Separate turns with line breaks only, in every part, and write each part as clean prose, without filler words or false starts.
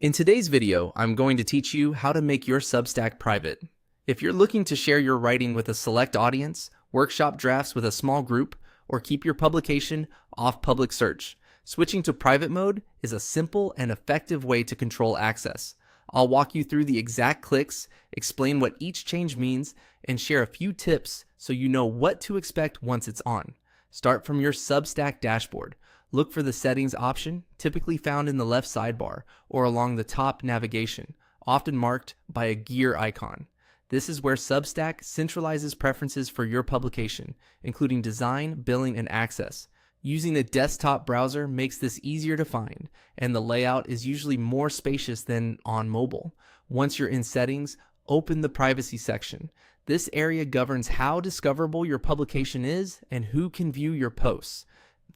In today's video, I'm going to teach you how to make your Substack private. If you're looking to share your writing with a select audience, workshop drafts with a small group, or keep your publication off public search, switching to private mode is a simple and effective way to control access. I'll walk you through the exact clicks, explain what each change means, and share a few tips so you know what to expect once it's on. Start from your Substack dashboard. Look for the settings option, typically found in the left sidebar or along the top navigation, often marked by a gear icon. This is where Substack centralizes preferences for your publication, including design, billing, and access. Using a desktop browser makes this easier to find, and the layout is usually more spacious than on mobile. Once you're in settings, open the privacy section. This area governs how discoverable your publication is and who can view your posts.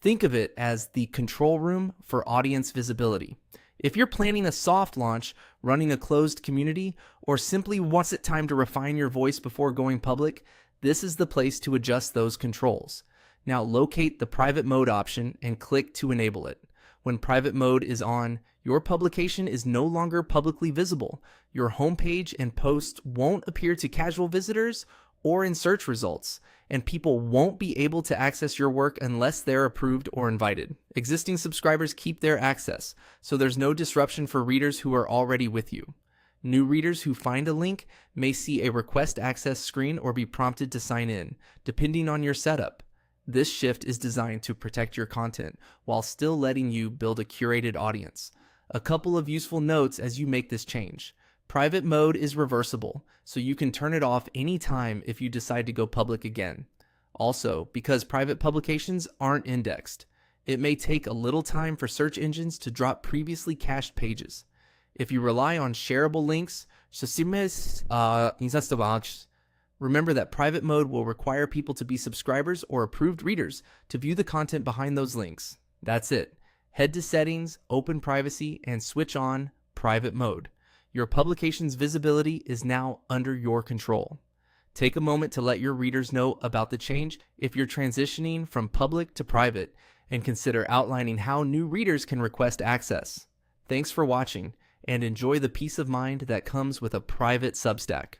Think of it as the control room for audience visibility. If you're planning a soft launch, running a closed community, or simply wants it time to refine your voice before going public, this is the place to adjust those controls. Now locate the private mode option and click to enable it. When private mode is on, your publication is no longer publicly visible. Your homepage and posts won't appear to casual visitors or in search results, and people won't be able to access your work unless they're approved or invited. Existing subscribers keep their access, so there's no disruption for readers who are already with you. New readers who find a link may see a request access screen or be prompted to sign in, depending on your setup. This shift is designed to protect your content while still letting you build a curated audience. A couple of useful notes as you make this change. Private mode is reversible, so you can turn it off anytime if you decide to go public again. Also, because private publications aren't indexed, it may take a little time for search engines to drop previously cached pages. If you rely on shareable links, remember that private mode will require people to be subscribers or approved readers to view the content behind those links. That's it. Head to settings, open privacy, and switch on private mode. Your publication's visibility is now under your control. Take a moment to let your readers know about the change if you're transitioning from public to private, and consider outlining how new readers can request access. Thanks for watching, and enjoy the peace of mind that comes with a private Substack.